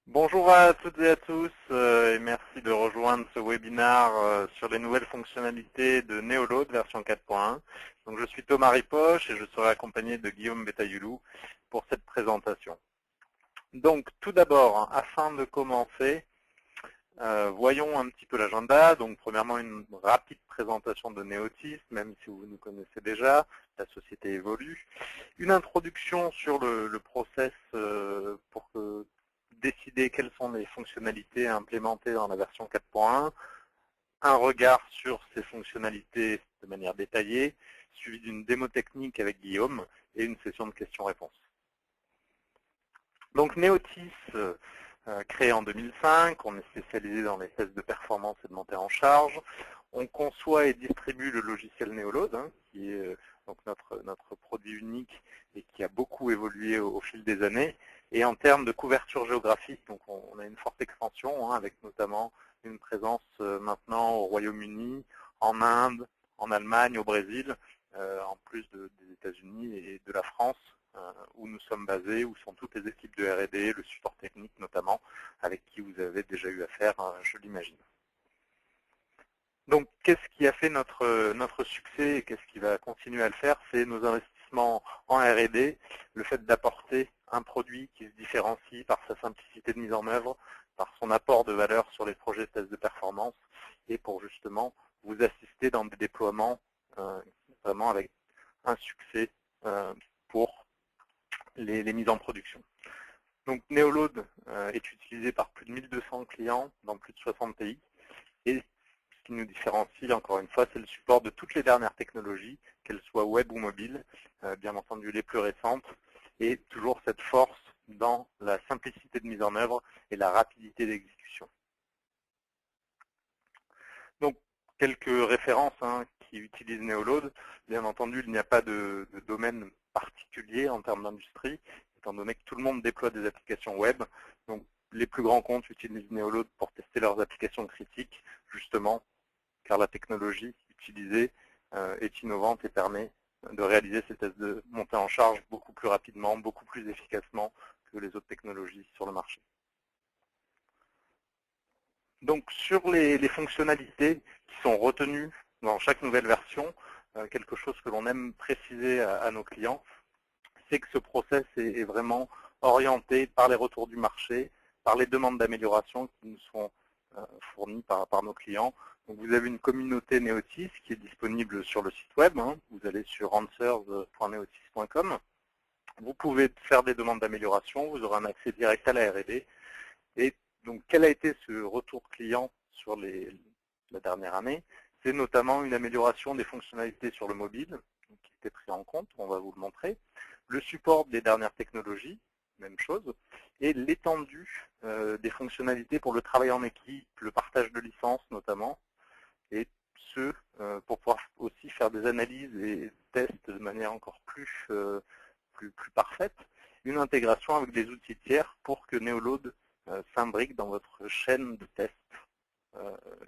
Bonjour à toutes et à tous et merci de rejoindre ce webinaire sur les nouvelles fonctionnalités de Neoload version 4.1. Donc je suis Thomas Ripoche et je serai accompagné de Guillaume Betayoulou pour cette présentation. Donc tout d'abord, afin de commencer, voyons un petit peu l'agenda. Donc premièrement une rapide présentation de Neotis, même si vous nous connaissez déjà, la société évolue. Une introduction sur le process pour décider quelles sont les fonctionnalités à implémenter dans la version 4.1, un regard sur ces fonctionnalités de manière détaillée, suivi d'une démo technique avec Guillaume et une session de questions-réponses. Donc Neotis, créé en 2005, on est spécialisé dans les tests de performance et de montée en charge. On conçoit et distribue le logiciel Neoload, qui est donc notre produit unique et qui a beaucoup évolué au fil des années. Et en termes de couverture géographique, donc on a une forte expansion, avec notamment une présence maintenant au Royaume-Uni, en Inde, en Allemagne, au Brésil, en plus des États-Unis et de la France, où nous sommes basés, où sont toutes les équipes de R&D, le support technique notamment, avec qui vous avez déjà eu affaire, je l'imagine. Donc, qu'est-ce qui a fait notre succès et qu'est-ce qui va continuer à le faire? C'est nos investissements en R&D, le fait d'apporter un produit qui se différencie par sa simplicité de mise en œuvre, par son apport de valeur sur les projets de tests de performance et pour justement vous assister dans des déploiements vraiment avec un succès pour les mises en production. Donc Neoload est utilisé par plus de 1200 clients dans plus de 60 pays et ce qui nous différencie, encore une fois, c'est le support de toutes les dernières technologies, qu'elles soient web ou mobiles, bien entendu les plus récentes, et toujours cette force dans la simplicité de mise en œuvre et la rapidité d'exécution. Donc, quelques références qui utilisent Neoload. Bien entendu, il n'y a pas de domaine particulier en termes d'industrie, étant donné que tout le monde déploie des applications web. Donc, les plus grands comptes utilisent Neoload pour tester leurs applications critiques, justement, car la technologie utilisée est innovante et permet de réaliser ces tests de montée en charge beaucoup plus rapidement, beaucoup plus efficacement que les autres technologies sur le marché. Donc sur les fonctionnalités qui sont retenues dans chaque nouvelle version, quelque chose que l'on aime préciser à nos clients, c'est que ce process est vraiment orienté par les retours du marché, par les demandes d'amélioration qui nous sont fournies par nos clients. Donc vous avez une communauté Neotis qui est disponible sur le site web. Vous allez sur answers.neotis.com. Vous pouvez faire des demandes d'amélioration, vous aurez un accès direct à la R&D. Et donc quel a été ce retour client sur la dernière année? C'est notamment une amélioration des fonctionnalités sur le mobile, qui était pris en compte, on va vous le montrer. Le support des dernières technologies, même chose, et l'étendue des fonctionnalités pour le travail en équipe, le partage de licences notamment, et ce, pour pouvoir aussi faire des analyses et tests de manière encore plus parfaite, une intégration avec des outils tiers pour que Neoload s'imbrique dans votre chaîne de tests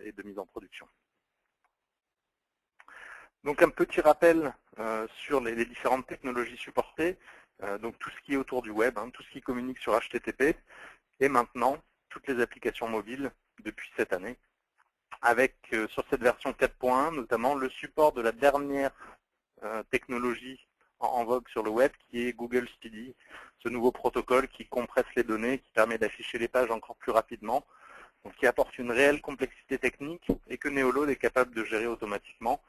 et de mise en production. Donc un petit rappel sur les différentes technologies supportées, donc tout ce qui est autour du web, tout ce qui communique sur HTTP, et maintenant toutes les applications mobiles depuis cette année, avec sur cette version 4.1 notamment le support de la dernière technologie en vogue sur le web qui est Google Speedy, ce nouveau protocole qui compresse les données, qui permet d'afficher les pages encore plus rapidement, donc qui apporte une réelle complexité technique et que Neoload est capable de gérer automatiquement.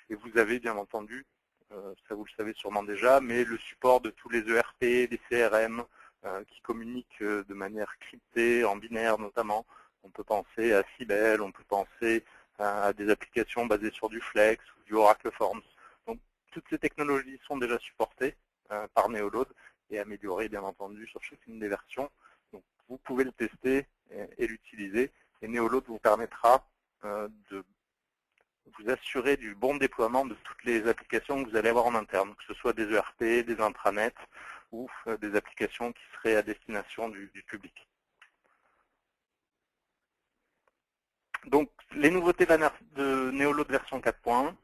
Et vous avez bien entendu, ça vous le savez sûrement déjà, mais le support de tous les ERP, les CRM qui communiquent de manière cryptée, en binaire notamment. On peut penser à Sybelle, on peut penser à des applications basées sur du Flex ou du Oracle Forms. Donc toutes ces technologies sont déjà supportées par Neoload et améliorées bien entendu sur chacune des versions. Donc vous pouvez le tester et l'utiliser. Et Neoload vous permettra de vous assurer du bon déploiement de toutes les applications que vous allez avoir en interne, que ce soit des ERP, des intranets ou des applications qui seraient à destination du public. Donc les nouveautés de Neoload version 4.1,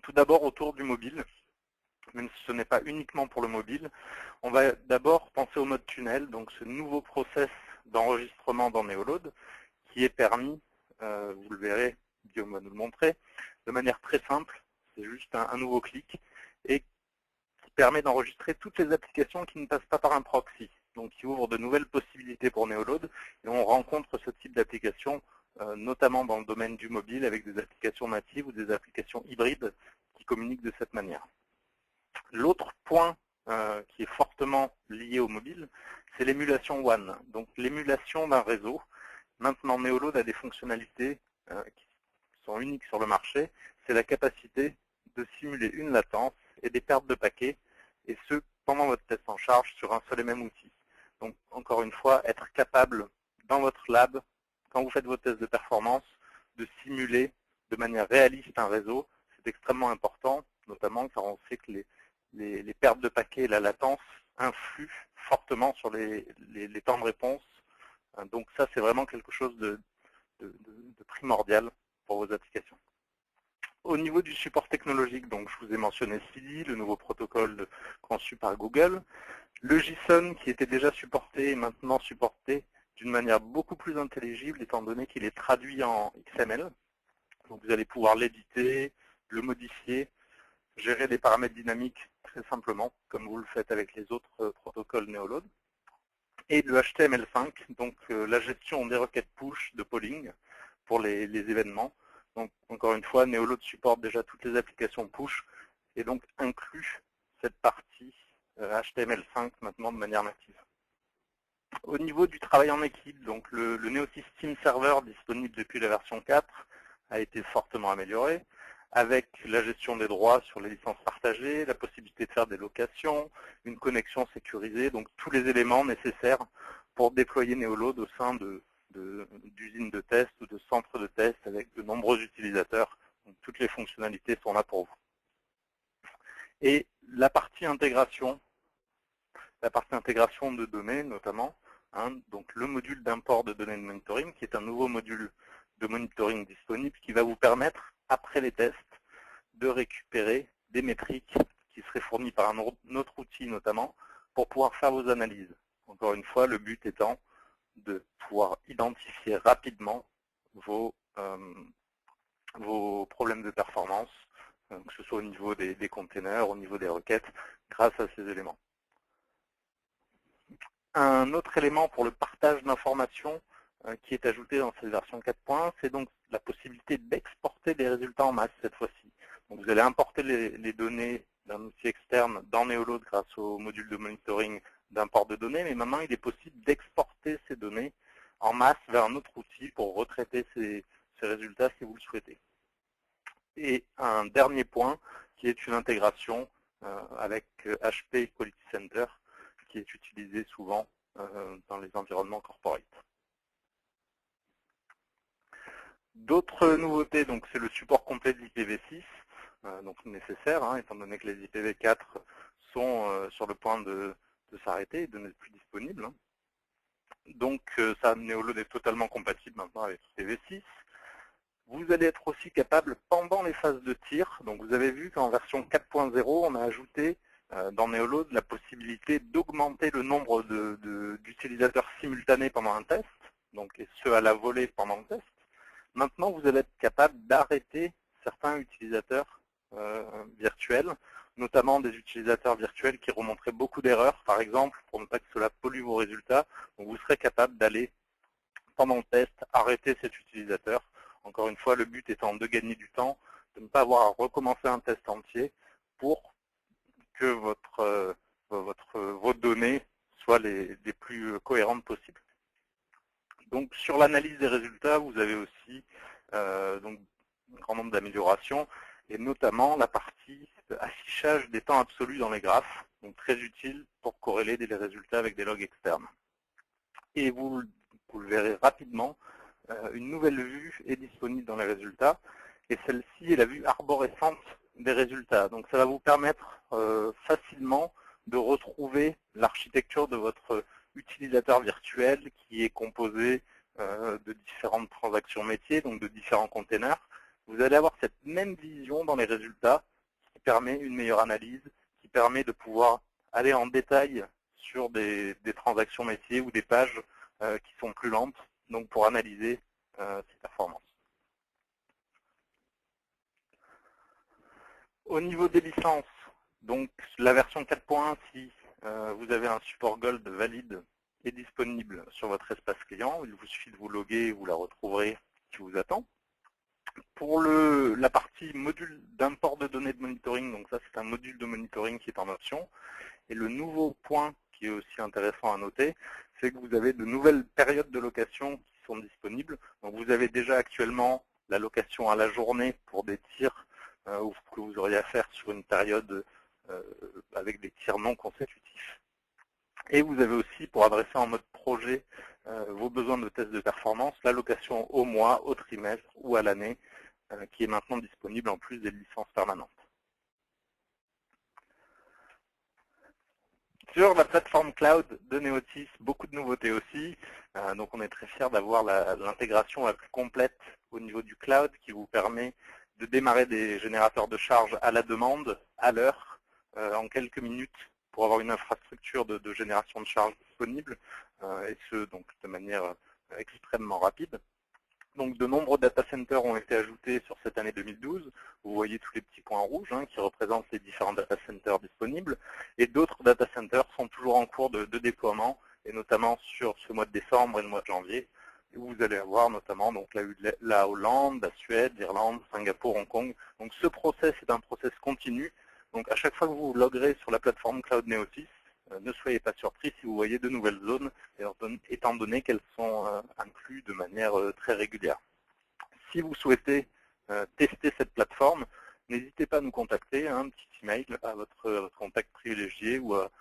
tout d'abord autour du mobile, même si ce n'est pas uniquement pour le mobile. On va d'abord penser au mode tunnel, donc ce nouveau process d'enregistrement dans Neoload qui est permis, vous le verrez, Guillaume va nous le montrer, de manière très simple, c'est juste un nouveau clic, et qui permet d'enregistrer toutes les applications qui ne passent pas par un proxy, donc qui ouvre de nouvelles possibilités pour Neoload, et on rencontre ce type d'application notamment dans le domaine du mobile avec des applications natives ou des applications hybrides qui communiquent de cette manière. L'autre point qui est fortement lié au mobile, c'est l'émulation WAN, donc l'émulation d'un réseau. Maintenant, Neoload a des fonctionnalités qui sont uniques sur le marché, c'est la capacité de simuler une latence et des pertes de paquets, et ce, pendant votre test en charge sur un seul et même outil. Donc, encore une fois, être capable, dans votre lab, quand vous faites vos tests de performance, de simuler de manière réaliste un réseau, c'est extrêmement important, notamment car on sait que les pertes de paquets et la latence influent fortement sur les temps de réponse. Donc ça, c'est vraiment quelque chose de primordial pour vos applications. Au niveau du support technologique, donc je vous ai mentionné CIDI, le nouveau protocole conçu par Google. Le JSON qui était déjà supporté est maintenant supporté d'une manière beaucoup plus intelligible étant donné qu'il est traduit en XML. Donc vous allez pouvoir l'éditer, le modifier, gérer des paramètres dynamiques très simplement, comme vous le faites avec les autres protocoles Neoload. Et le HTML5, donc la gestion des requêtes push de polling pour les événements. Donc encore une fois, Neoload supporte déjà toutes les applications push et donc inclut cette partie HTML5 maintenant de manière native. Au niveau du travail en équipe, donc le Neosys Team Server disponible depuis la version 4 a été fortement amélioré, avec la gestion des droits sur les licences partagées, la possibilité de faire des locations, une connexion sécurisée, donc tous les éléments nécessaires pour déployer Neoload au sein d'usines de test ou de centres de test avec de nombreux utilisateurs. Donc, toutes les fonctionnalités sont là pour vous. Et la partie intégration de données notamment, donc le module d'import de données de monitoring, qui est un nouveau module de monitoring disponible qui va vous permettre, après les tests, de récupérer des métriques qui seraient fournies par un autre outil notamment, pour pouvoir faire vos analyses. Encore une fois, le but étant de pouvoir identifier rapidement vos problèmes de performance, que ce soit au niveau des containers, au niveau des requêtes, grâce à ces éléments. Un autre élément pour le partage d'informations qui est ajouté dans cette version 4.1, c'est donc la possibilité d'exporter des résultats en masse cette fois-ci. Donc vous allez importer les données d'un outil externe dans Neoload grâce au module de monitoring d'import de données, mais maintenant il est possible d'exporter ces données en masse vers un autre outil pour retraiter ces résultats si vous le souhaitez. Et un dernier point qui est une intégration avec HP Quality Center, qui est utilisé souvent dans les environnements corporate. D'autres nouveautés, donc c'est le support complet de l'IPv6, donc nécessaire, étant donné que les IPv4 sont sur le point de s'arrêter et de n'être plus disponibles. Donc ça, Neoload est totalement compatible maintenant avec IPv6. Vous allez être aussi capable, pendant les phases de tir, donc vous avez vu qu'en version 4.0, on a ajouté dans Neoload la possibilité d'augmenter le nombre d'utilisateurs simultanés pendant un test, donc et ce à la volée pendant le test. Maintenant, vous allez être capable d'arrêter certains utilisateurs virtuels, notamment des utilisateurs virtuels qui remonteraient beaucoup d'erreurs, par exemple, pour ne pas que cela pollue vos résultats. Donc vous serez capable d'aller, pendant le test, arrêter cet utilisateur. Encore une fois, le but étant de gagner du temps, de ne pas avoir à recommencer un test entier pour que vos données soient les plus cohérentes possibles. Donc sur l'analyse des résultats, vous avez aussi donc, un grand nombre d'améliorations, et notamment la partie affichage des temps absolus dans les graphes, donc très utile pour corréler les résultats avec des logs externes. Et vous le verrez rapidement, une nouvelle vue est disponible dans les résultats, et celle-ci est la vue arborescente des résultats. Donc ça va vous permettre facilement de retrouver l'architecture de votre utilisateur virtuel qui est composé de différentes transactions métiers, donc de différents containers. Vous allez avoir cette même vision dans les résultats qui permet une meilleure analyse, qui permet de pouvoir aller en détail sur des transactions métiers ou des pages qui sont plus lentes, donc pour analyser ces performances. Au niveau des licences, donc la version 4.1, si vous avez un support Gold valide et disponible sur votre espace client, il vous suffit de vous loguer, vous la retrouverez qui vous attend. Pour la partie module d'import de données de monitoring, donc ça c'est un module de monitoring qui est en option. Et le nouveau point qui est aussi intéressant à noter, c'est que vous avez de nouvelles périodes de location qui sont disponibles. Donc vous avez déjà actuellement la location à la journée pour des tirs que vous auriez à faire sur une période avec des tirs non consécutifs. Et vous avez aussi, pour adresser en mode projet vos besoins de test de performance, la location au mois, au trimestre ou à l'année, qui est maintenant disponible en plus des licences permanentes. Sur la plateforme cloud de Neotis, beaucoup de nouveautés aussi. Donc on est très fiers d'avoir l'intégration la plus complète au niveau du cloud qui vous permet de démarrer des générateurs de charge à la demande, à l'heure, en quelques minutes, pour avoir une infrastructure de génération de charge disponible, et ce donc de manière extrêmement rapide. Donc de nombreux data centers ont été ajoutés sur cette année 2012. Vous voyez tous les petits points rouges qui représentent les différents data centers disponibles. Et d'autres data centers sont toujours en cours de déploiement, et notamment sur ce mois de décembre et le mois de janvier, où vous allez avoir notamment donc, la Hollande, la Suède, l'Irlande, Singapour, Hong Kong. Donc ce process est un process continu. Donc à chaque fois que vous vous loguerez sur la plateforme Cloud Neotis, ne soyez pas surpris si vous voyez de nouvelles zones, étant donné qu'elles sont incluses de manière très régulière. Si vous souhaitez tester cette plateforme, n'hésitez pas à nous contacter, un petit email à votre contact privilégié ou à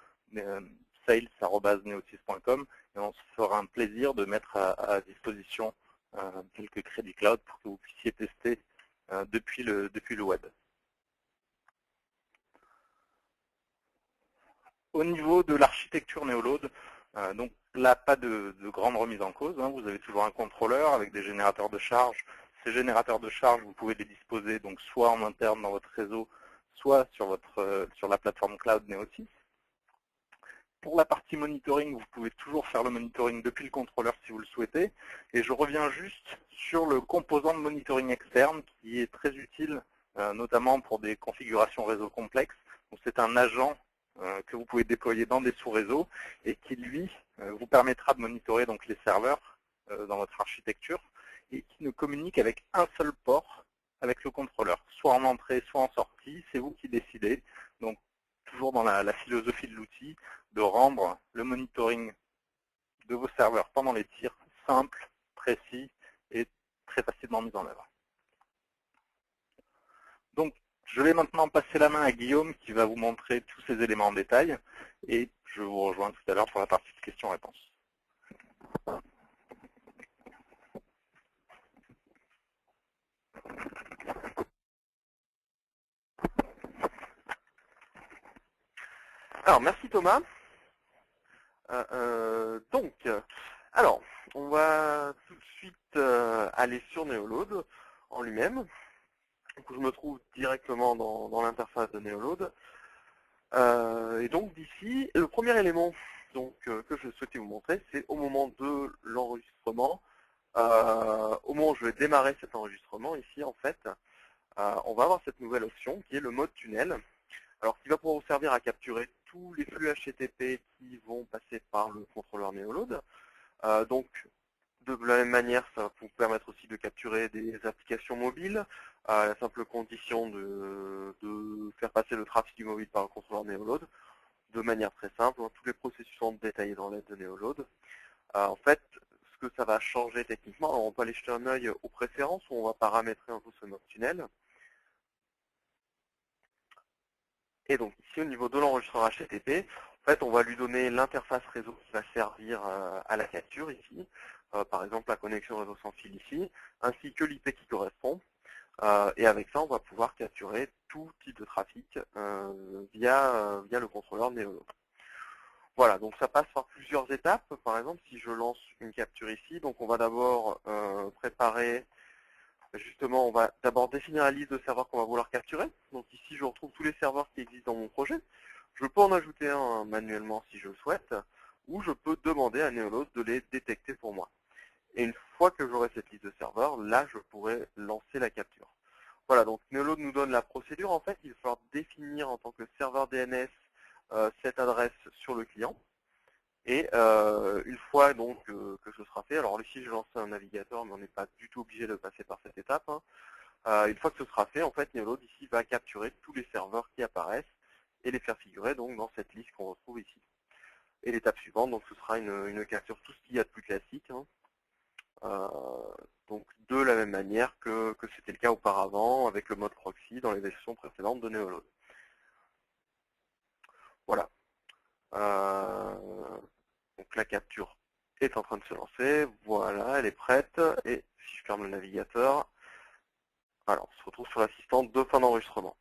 sales@neotis.com, et on se fera un plaisir de mettre à disposition quelques crédits cloud pour que vous puissiez tester depuis le web. Au niveau de l'architecture Neoload, donc là, pas de grande remise en cause. Vous avez toujours un contrôleur avec des générateurs de charge. Ces générateurs de charge, vous pouvez les disposer donc soit en interne dans votre réseau, soit sur la plateforme cloud Neotis. Pour la partie monitoring, vous pouvez toujours faire le monitoring depuis le contrôleur si vous le souhaitez. Et je reviens juste sur le composant de monitoring externe qui est très utile, notamment pour des configurations réseau complexes. C'est un agent que vous pouvez déployer dans des sous-réseaux et qui, lui, vous permettra de monitorer donc, les serveurs dans votre architecture et qui ne communique avec un seul port avec le contrôleur, soit en entrée, soit en sortie. C'est vous qui décidez. Donc, toujours dans la philosophie de l'outil, de rendre le monitoring de vos serveurs pendant les tirs simple, précis et très facilement mis en œuvre. Donc, je vais maintenant passer la main à Guillaume qui va vous montrer tous ces éléments en détail et je vous rejoins tout à l'heure pour la partie de questions-réponses. Alors, merci Thomas. Alors, on va tout de suite aller sur Neoload en lui-même. Donc, je me trouve directement dans l'interface de Neoload. Et donc d'ici, le premier élément donc, que je souhaitais vous montrer, c'est au moment de l'enregistrement, au moment où je vais démarrer cet enregistrement, ici en fait, on va avoir cette nouvelle option qui est le mode tunnel. Alors, qui va pouvoir vous servir à capturer tous les flux HTTP qui vont passer par le contrôleur Neoload. Donc, de la même manière, ça va vous permettre aussi de capturer des applications mobiles, à la simple condition de faire passer le trafic du mobile par le contrôleur Neoload, de manière très simple. Tous les processus sont détaillés dans l'aide de Neoload. En fait, ce que ça va changer techniquement, alors on peut aller jeter un œil aux préférences où on va paramétrer un peu ce mode tunnel. Et donc ici, au niveau de l'enregistreur HTTP, en fait, on va lui donner l'interface réseau qui va servir à la capture ici, par exemple la connexion réseau sans fil ici, ainsi que l'IP qui correspond. Et avec ça, on va pouvoir capturer tout type de trafic via le contrôleur Neoload. Voilà, donc ça passe par plusieurs étapes. Par exemple, si je lance une capture ici, donc on va d'abord préparer. Justement, on va d'abord définir la liste de serveurs qu'on va vouloir capturer. Donc ici, je retrouve tous les serveurs qui existent dans mon projet. Je peux en ajouter un manuellement si je le souhaite. où je peux demander à Neoload de les détecter pour moi. Et une fois que j'aurai cette liste de serveurs, là, je pourrai lancer la capture. Voilà, donc Neoload nous donne la procédure. En fait, il va falloir définir en tant que serveur DNS cette adresse sur le client. Et une fois donc que ce sera fait, alors ici j'ai lancé un navigateur, mais on n'est pas du tout obligé de passer par cette étape. Hein. Une fois que ce sera fait, en fait, Neoload ici va capturer tous les serveurs qui apparaissent et les faire figurer donc dans cette liste qu'on retrouve ici. Et l'étape suivante, donc ce sera une capture tout ce qu'il y a de plus classique. Hein. Donc de la même manière que c'était le cas auparavant avec le mode proxy dans les versions précédentes de Neoload. Voilà. Donc la capture est en train de se lancer. Voilà, elle est prête. Et si je ferme le navigateur, alors on se retrouve sur l'assistant de fin d'enregistrement.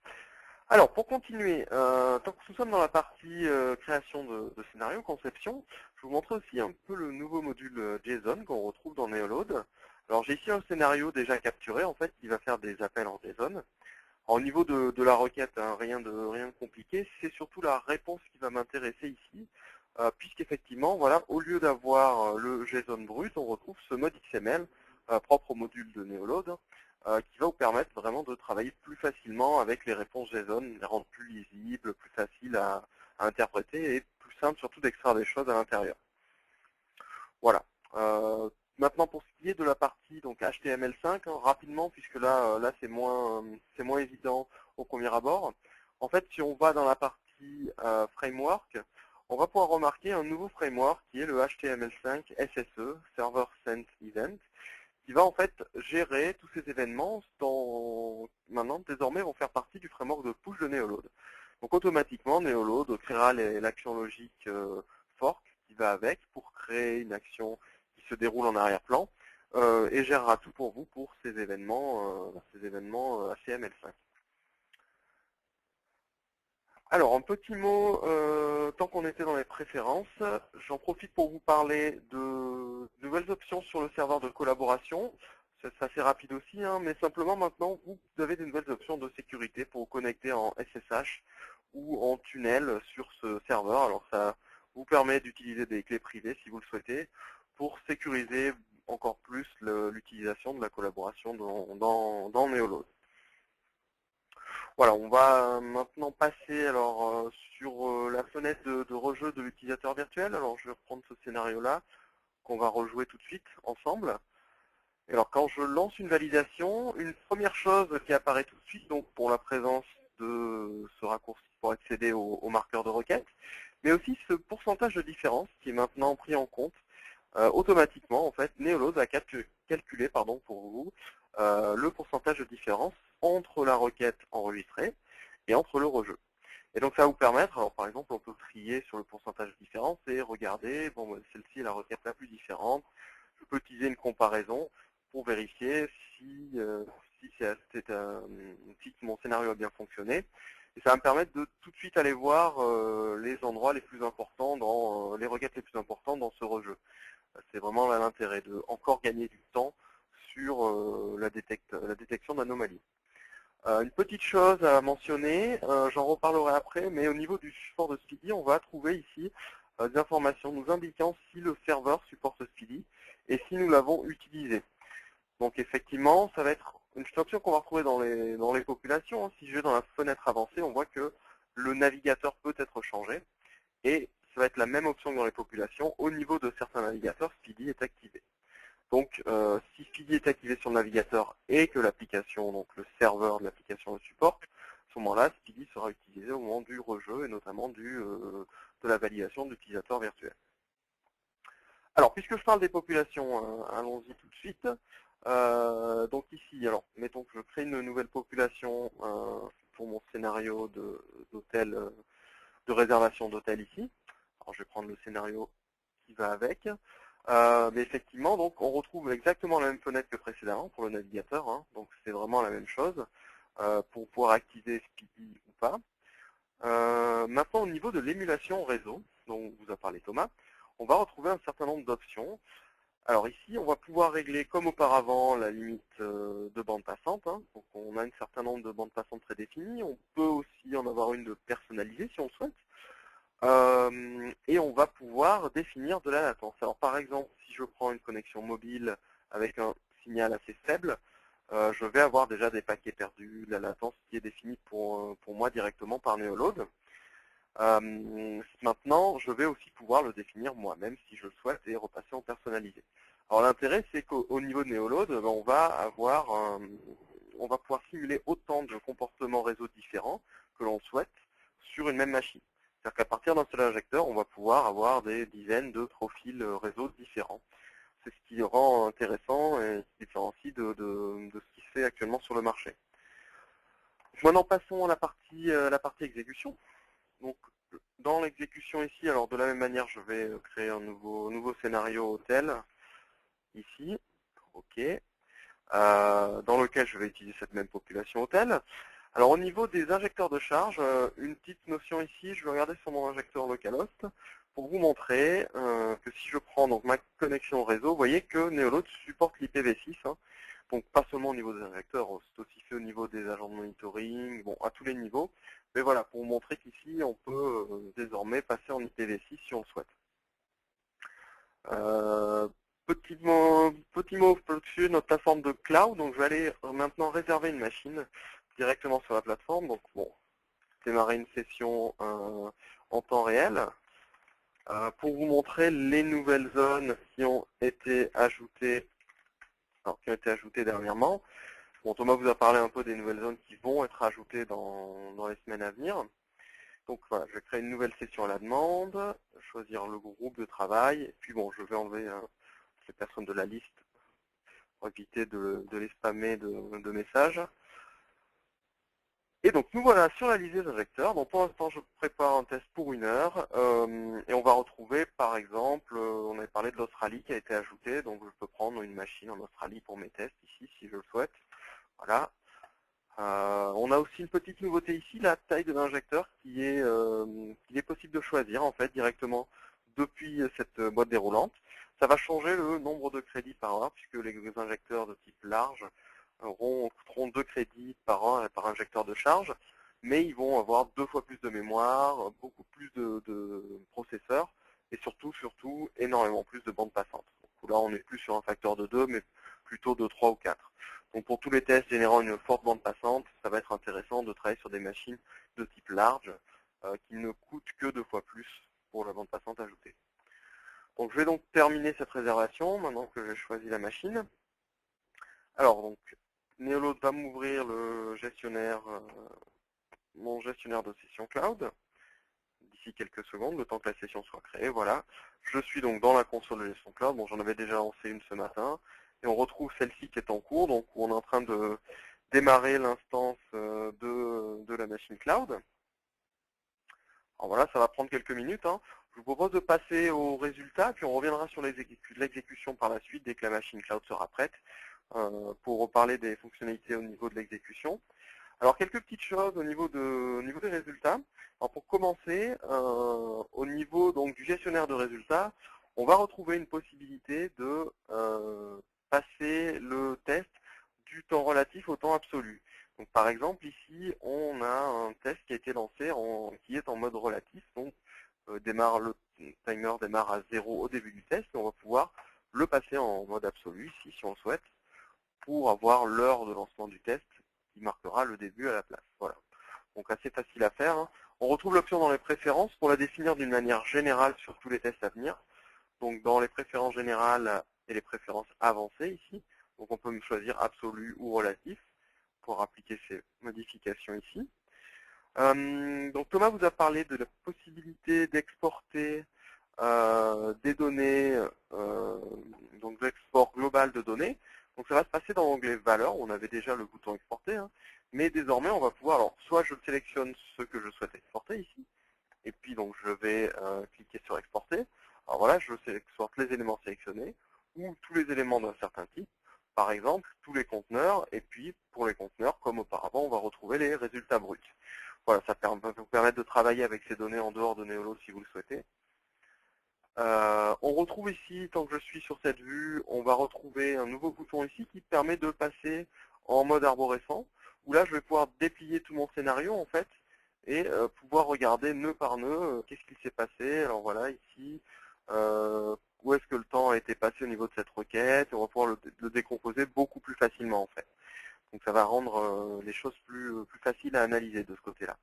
Alors pour continuer, tant que nous sommes dans la partie création de scénario, conception, je vous montre aussi un peu le nouveau module JSON qu'on retrouve dans Neoload. Alors j'ai ici un scénario déjà capturé, en fait, qui va faire des appels en JSON. Au niveau de la requête, hein, rien de compliqué, c'est surtout la réponse qui va m'intéresser ici, puisqu'effectivement, voilà, au lieu d'avoir le JSON brut, on retrouve ce mode XML propre au module de Neoload, qui va vous permettre vraiment de travailler plus facilement avec les réponses JSON, les rendre plus lisibles, plus faciles à interpréter et plus simple surtout d'extraire des choses à l'intérieur. Voilà. Maintenant, pour ce qui est de la partie donc HTML5, hein, rapidement, puisque là c'est moins évident au premier abord. En fait, si on va dans la partie framework, on va pouvoir remarquer un nouveau framework qui est le HTML5 SSE, Server Sent Event, qui va en fait gérer tous ces événements maintenant désormais vont faire partie du framework de push de Neoload. Donc automatiquement, Neoload créera l'action logique fork qui va avec pour créer une action qui se déroule en arrière-plan et gérera tout pour vous pour ces événements HTML5. Alors, un petit mot, tant qu'on était dans les préférences, j'en profite pour vous parler de nouvelles options sur le serveur de collaboration. C'est assez rapide aussi, hein, mais simplement maintenant, vous avez des nouvelles options de sécurité pour vous connecter en SSH ou en tunnel sur ce serveur. Alors, ça vous permet d'utiliser des clés privées, si vous le souhaitez, pour sécuriser encore plus l'utilisation de la collaboration dans Neoload. Voilà, on va maintenant passer alors sur la fenêtre de rejeu de l'utilisateur virtuel. Alors je vais reprendre ce scénario-là qu'on va rejouer tout de suite ensemble. Et alors quand je lance une validation, une première chose qui apparaît tout de suite, donc pour la présence de ce raccourci pour accéder au marqueur de requête, mais aussi ce pourcentage de différence qui est maintenant pris en compte automatiquement. En fait, Neoload va calculer pour vous le pourcentage de différence entre la requête enregistrée et entre le rejeu. Et donc ça va vous permettre, alors par exemple, on peut trier sur le pourcentage de différence et regarder, bon, celle-ci est la requête la plus différente. Je peux utiliser une comparaison pour vérifier si mon scénario a bien fonctionné. Et ça va me permettre de tout de suite aller voir les endroits les plus importants, les requêtes les plus importantes dans ce rejeu. C'est vraiment là l'intérêt de encore gagner du temps sur la détection d'anomalies. Une petite chose à mentionner, j'en reparlerai après, mais au niveau du support de Speedy, on va trouver ici des informations nous indiquant si le serveur supporte Speedy et si nous l'avons utilisé. Donc effectivement, ça va être une option qu'on va retrouver dans les populations. Hein. Si je vais dans la fenêtre avancée, on voit que le navigateur peut être changé et ça va être la même option que dans les populations. Au niveau de certains navigateurs, Speedy est activé. Donc, si Speedy est activé sur le navigateur et que l'application, donc le serveur de l'application le supporte, à ce moment-là, Speedy sera utilisé au moment du rejeu et notamment de la validation de l'utilisateur virtuel. Alors, puisque je parle des populations, allons-y tout de suite. Donc ici, alors, mettons que je crée une nouvelle population pour mon scénario d'hôtel, de réservation d'hôtel ici. Alors, je vais prendre le scénario qui va avec. Mais effectivement, donc, on retrouve exactement la même fenêtre que précédemment pour le navigateur. Hein, donc, c'est vraiment la même chose pour pouvoir activer Speedy ou pas. Maintenant, au niveau de l'émulation réseau, dont vous a parlé Thomas, on va retrouver un certain nombre d'options. Alors ici, on va pouvoir régler comme auparavant la limite de bande passante. Hein. Donc, on a un certain nombre de bandes passantes prédéfinies. On peut aussi en avoir une de personnalisée si on le souhaite. Et on va pouvoir définir de la latence. Alors par exemple, si je prends une connexion mobile avec un signal assez faible, je vais avoir déjà des paquets perdus, de la latence qui est définie pour moi directement par Neoload. Maintenant, je vais aussi pouvoir le définir moi-même si je le souhaite et repasser en personnalisé. Alors l'intérêt, c'est qu'au niveau de Neoload, ben, on va pouvoir simuler autant de comportements réseau différents que l'on souhaite sur une même machine. C'est-à-dire qu'à partir d'un seul injecteur, on va pouvoir avoir des dizaines de profils réseau différents. C'est ce qui rend intéressant et qui différencie de ce qui se fait actuellement sur le marché. Maintenant, passons à la partie exécution. Donc, dans l'exécution ici, alors de la même manière, je vais créer un nouveau scénario hôtel, ici, OK, dans lequel je vais utiliser cette même population hôtel. Alors au niveau des injecteurs de charge, une petite notion ici, je vais regarder sur mon injecteur localhost pour vous montrer que si je prends donc ma connexion réseau, vous voyez que Neoload supporte l'IPv6, hein, donc pas seulement au niveau des injecteurs, c'est aussi fait au niveau des agents de monitoring, bon, à tous les niveaux. Mais voilà, pour vous montrer qu'ici, on peut désormais passer en IPv6 si on le souhaite. Petit mot au-dessus de notre plateforme de cloud, donc je vais aller maintenant réserver une machine directement sur la plateforme. Donc bon, démarrer une session en temps réel. Pour vous montrer les nouvelles zones qui ont été ajoutées, dernièrement. Bon, Thomas vous a parlé un peu des nouvelles zones qui vont être ajoutées dans les semaines à venir. Donc voilà, je vais créer une nouvelle session à la demande, choisir le groupe de travail, et puis bon, je vais enlever les personnes de la liste pour éviter de les spammer de messages. Et donc nous voilà sur la liste des injecteurs. Donc pour l'instant je prépare un test pour 1 heure et on va retrouver par exemple, on avait parlé de l'Australie qui a été ajoutée, donc je peux prendre une machine en Australie pour mes tests ici si je le souhaite. Voilà. On a aussi une petite nouveauté ici, la taille de l'injecteur qu'il est possible de choisir en fait directement depuis cette boîte déroulante. Ça va changer le nombre de crédits par heure puisque les injecteurs de type large coûteront 2 crédits par an par injecteur de charge, mais ils vont avoir 2 fois plus de mémoire, beaucoup plus de processeurs et surtout énormément plus de bandes passantes. Donc là on n'est plus sur un facteur de 2 mais plutôt de 3 ou 4. Donc pour tous les tests générant une forte bande passante, ça va être intéressant de travailler sur des machines de type large qui ne coûtent que 2 fois plus pour la bande passante ajoutée. Donc je vais donc terminer cette réservation maintenant que j'ai choisi la machine. Alors donc Neoload va m'ouvrir le gestionnaire, mon gestionnaire de session cloud d'ici quelques secondes, le temps que la session soit créée. Voilà. Je suis donc dans la console de gestion cloud. Bon, j'en avais déjà lancé une ce matin. Et on retrouve celle-ci qui est en cours, donc où on est en train de démarrer l'instance de la machine cloud. Alors voilà, ça va prendre quelques minutes, hein. Je vous propose de passer aux résultats, puis on reviendra sur l'exécution par la suite dès que la machine cloud sera prête, pour reparler des fonctionnalités au niveau de l'exécution. Alors quelques petites choses au niveau des résultats. Alors pour commencer, au niveau donc du gestionnaire de résultats, on va retrouver une possibilité de passer le test du temps relatif au temps absolu. Donc par exemple ici on a un test qui a été lancé qui est en mode relatif, donc le timer démarre à 0 au début du test et on va pouvoir le passer en mode absolu ici si on le souhaite pour avoir l'heure de lancement du test qui marquera le début à la place. Voilà. Donc assez facile à faire, hein. On retrouve l'option dans les préférences pour la définir d'une manière générale sur tous les tests à venir. Donc dans les préférences générales et les préférences avancées ici, donc on peut choisir absolu ou relatif pour appliquer ces modifications ici. Donc Thomas vous a parlé de la possibilité d'exporter des données, donc l'export global de données. Donc ça va se passer dans l'onglet valeurs, on avait déjà le bouton exporter, hein, mais désormais on va pouvoir, alors soit je sélectionne ce que je souhaite exporter ici, et puis donc je vais cliquer sur exporter. Alors voilà, je exporte les éléments sélectionnés, ou tous les éléments d'un certain type, par exemple tous les conteneurs, et puis pour les conteneurs, comme auparavant, on va retrouver les résultats bruts. Voilà, ça va vous permettre de travailler avec ces données en dehors de Neoload si vous le souhaitez. On retrouve ici, tant que je suis sur cette vue, on va retrouver un nouveau bouton ici qui permet de passer en mode arborescent, où là je vais pouvoir déplier tout mon scénario en fait, et pouvoir regarder nœud par nœud qu'est-ce qui s'est passé. Alors voilà, ici, où est-ce que le temps a été passé au niveau de cette requête, et on va pouvoir le décomposer beaucoup plus facilement en fait. Donc ça va rendre les choses plus faciles à analyser de ce côté-là.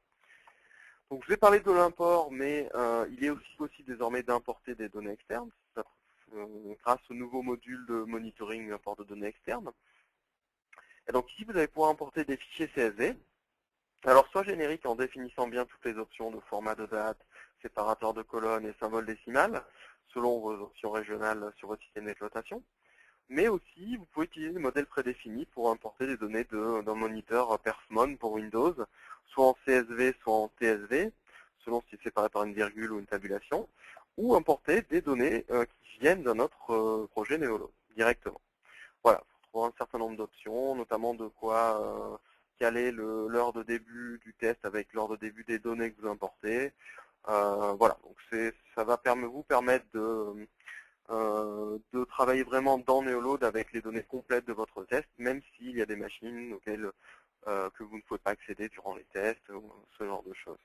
Donc je vais parler de l'import, mais il est aussi possible désormais d'importer des données externes grâce au nouveau module de monitoring import de données externes. Et donc ici, vous allez pouvoir importer des fichiers CSV. Alors soit générique en définissant bien toutes les options de format de date, séparateur de colonnes et symbole décimal, selon vos options régionales sur votre système d'exploitation. Mais aussi, vous pouvez utiliser des modèles prédéfinis pour importer des données d'un moniteur perfmon pour Windows, soit en CSV, soit en TSV, selon si c'est séparé par une virgule ou une tabulation, ou importer des données qui viennent d'un autre projet Neolo, directement. Voilà, il faut trouver un certain nombre d'options, notamment de quoi caler l'heure de début du test avec l'heure de début des données que vous importez. Voilà, donc ça va vous permettre de travailler vraiment dans Neoload avec les données complètes de votre test, même s'il y a des machines auxquelles que vous ne pouvez pas accéder durant les tests, ou ce genre de choses.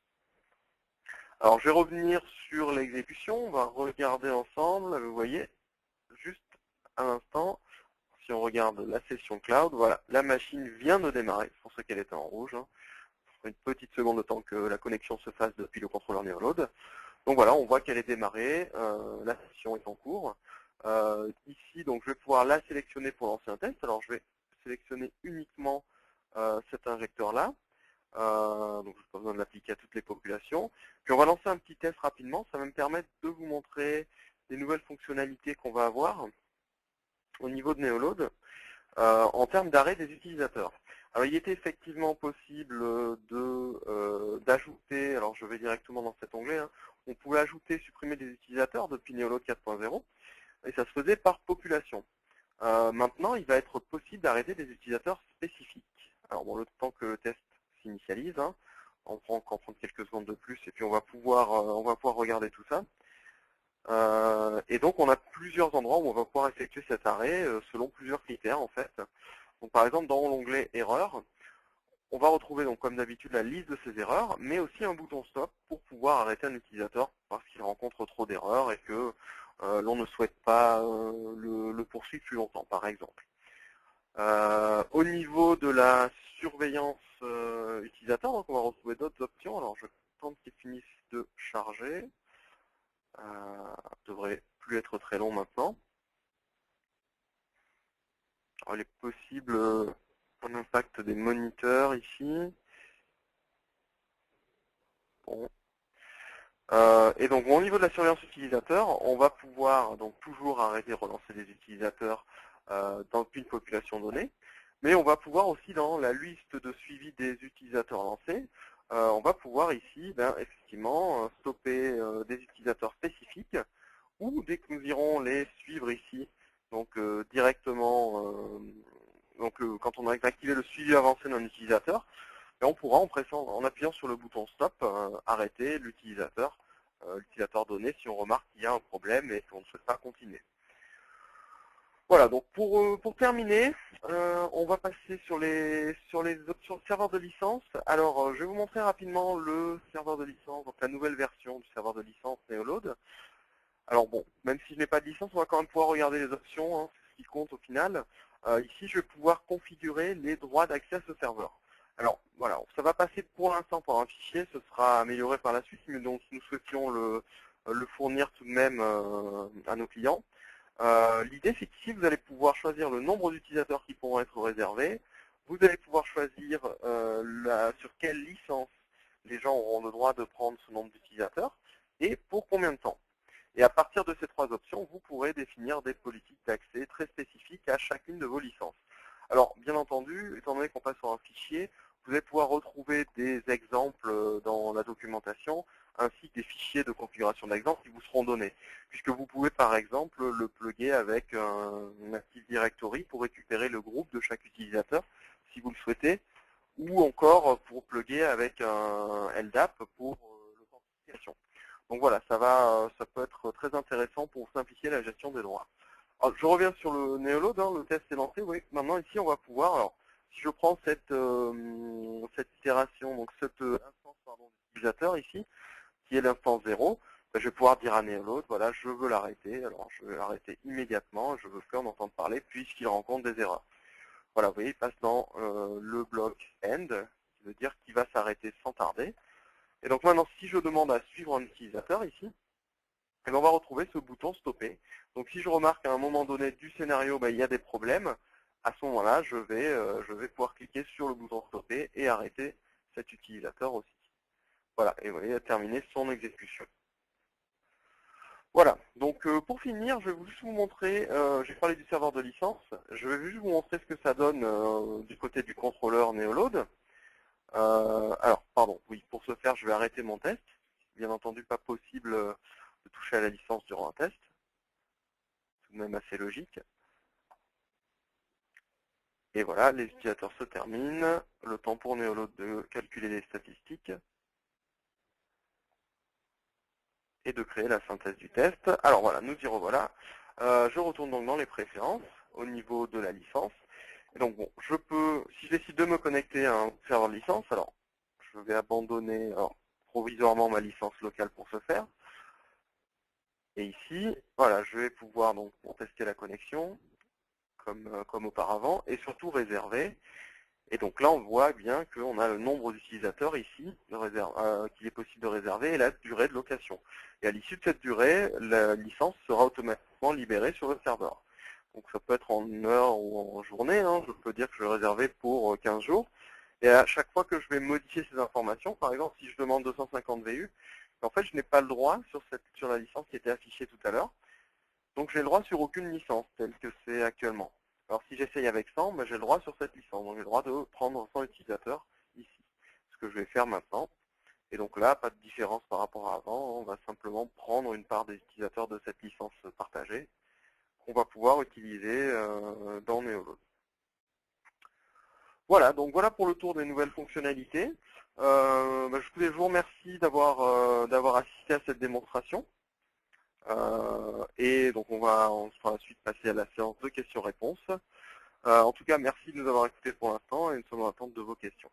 Alors je vais revenir sur l'exécution, on va regarder ensemble, vous voyez, juste un instant, si on regarde la session cloud, voilà, la machine vient de démarrer, c'est pour ça qu'elle était en rouge, hein. Une petite seconde de temps que la connexion se fasse depuis le contrôleur Neoload. Donc voilà, on voit qu'elle est démarrée, la session est en cours. Ici, donc, je vais pouvoir la sélectionner pour lancer un test. Alors, je vais sélectionner uniquement cet injecteur-là. Donc, je n'ai pas besoin de l'appliquer à toutes les populations. Puis, on va lancer un petit test rapidement. Ça va me permettre de vous montrer les nouvelles fonctionnalités qu'on va avoir au niveau de Neoload en termes d'arrêt des utilisateurs. Alors, il était effectivement possible d'ajouter, alors je vais directement dans cet onglet, hein, on pouvait ajouter, supprimer des utilisateurs depuis Neoload 4.0, et ça se faisait par population. Maintenant, il va être possible d'arrêter des utilisateurs spécifiques. Alors, bon, le temps que le test s'initialise, hein, on prend encore prendre quelques secondes de plus, et puis on va pouvoir regarder tout ça. Et donc, on a plusieurs endroits où on va pouvoir effectuer cet arrêt selon plusieurs critères, en fait. Donc, par exemple, dans l'onglet Erreurs, on va retrouver, donc, comme d'habitude, la liste de ces erreurs, mais aussi un bouton Stop pour pouvoir arrêter un utilisateur parce qu'il rencontre trop d'erreurs et que l'on ne souhaite pas le poursuivre plus longtemps, par exemple. Au niveau de la surveillance utilisateur, donc on va retrouver d'autres options. Alors, je tente qu'ils finissent de charger. Devrait plus être très long maintenant. Alors, il est possible un impact des moniteurs ici. Bon. Et donc au niveau de la surveillance utilisateur, on va pouvoir donc toujours arrêter, relancer des utilisateurs dans une population donnée, mais on va pouvoir aussi dans la liste de suivi des utilisateurs lancés, on va pouvoir ici effectivement stopper des utilisateurs spécifiques, ou dès que nous irons les suivre ici, donc directement, quand on a activé le suivi avancé d'un utilisateur, et on pourra, en appuyant sur le bouton Stop, arrêter l'utilisateur donné si on remarque qu'il y a un problème et qu'on ne souhaite pas continuer. Voilà, donc pour terminer, on va passer sur les options serveur de licence. Alors, je vais vous montrer rapidement le serveur de licence, donc la nouvelle version du serveur de licence Neoload. Alors bon, même si je n'ai pas de licence, on va quand même pouvoir regarder les options, hein, c'est ce qui compte au final. Ici, je vais pouvoir configurer les droits d'accès à ce serveur. Alors voilà, ça va passer pour l'instant par un fichier, ce sera amélioré par la suite, mais donc nous souhaitions le fournir tout de même à nos clients. L'idée, c'est qu'ici, vous allez pouvoir choisir le nombre d'utilisateurs qui pourront être réservés. Vous allez pouvoir choisir sur quelle licence les gens auront le droit de prendre ce nombre d'utilisateurs et pour combien de temps. Et à partir de ces trois options, vous pourrez définir des politiques d'accès très spécifiques à chacune de vos licences. Alors, bien entendu, étant donné qu'on passe sur un fichier, vous allez pouvoir retrouver des exemples dans la documentation, ainsi que des fichiers de configuration d'exemples qui vous seront donnés. Puisque vous pouvez, par exemple, le plugger avec un Active Directory pour récupérer le groupe de chaque utilisateur, si vous le souhaitez, ou encore pour plugger avec un LDAP pour l'authentification. Donc voilà, ça peut être très intéressant pour simplifier la gestion des droits. Alors, je reviens sur le Neoload, hein, le test est lancé. Vous voyez, maintenant ici on va pouvoir, alors si je prends cette itération, donc cette instance d'utilisateur ici, qui est l'instance 0, je vais pouvoir dire à Neolode, voilà, je veux l'arrêter. Alors, je vais l'arrêter immédiatement, je veux plus en entendre parler, puisqu'il rencontre des erreurs. Voilà, vous voyez, il passe dans le bloc end, qui veut dire qu'il va s'arrêter sans tarder. Et donc maintenant, si je demande à suivre un utilisateur ici, et on va retrouver ce bouton stopper. Donc si je remarque qu'à un moment donné du scénario, il y a des problèmes, à ce moment-là, je vais pouvoir cliquer sur le bouton stopper et arrêter cet utilisateur aussi. Voilà, et vous voyez, il a terminé son exécution. Voilà, donc pour finir, je vais juste vous montrer, j'ai parlé du serveur de licence, je vais juste vous montrer ce que ça donne du côté du contrôleur Neolode. Alors, pardon, oui, pour ce faire, je vais arrêter mon test. Bien entendu, pas possible de toucher à la licence durant un test. Tout de même assez logique. Et voilà, les utilisateurs se terminent. Le temps pour Neolode de calculer les statistiques et de créer la synthèse du test. Alors voilà, nous y revoilà. Je retourne donc dans les préférences au niveau de la licence. Et donc bon, je peux, si je décide de me connecter à un serveur de licence, alors je vais abandonner provisoirement ma licence locale pour ce faire. Et ici, voilà, je vais pouvoir donc pour tester la connexion, comme auparavant, et surtout réserver. Et donc là, on voit bien qu'on a le nombre d'utilisateurs ici qu'il est possible de réserver et la durée de location. Et à l'issue de cette durée, la licence sera automatiquement libérée sur le serveur. Donc ça peut être en heure ou en journée. Hein. Je peux dire que je vais réserver pour 15 jours. Et à chaque fois que je vais modifier ces informations, par exemple, si je demande 250 VU, en fait, je n'ai pas le droit sur la licence qui était affichée tout à l'heure. Donc j'ai le droit sur aucune licence telle que c'est actuellement. Alors si j'essaye avec 100, j'ai le droit sur cette licence. Donc j'ai le droit de prendre 100 utilisateurs ici. Ce que je vais faire maintenant. Et donc là, pas de différence par rapport à avant. On va simplement prendre une part des utilisateurs de cette licence partagée qu'on va pouvoir utiliser dans Neolode. Voilà, donc voilà pour le tour des nouvelles fonctionnalités. Je voulais vous remercier d'avoir assisté à cette démonstration. Et donc on va ensuite passer à la séance de questions-réponses. En tout cas, merci de nous avoir écoutés pour l'instant et nous sommes en attente de vos questions.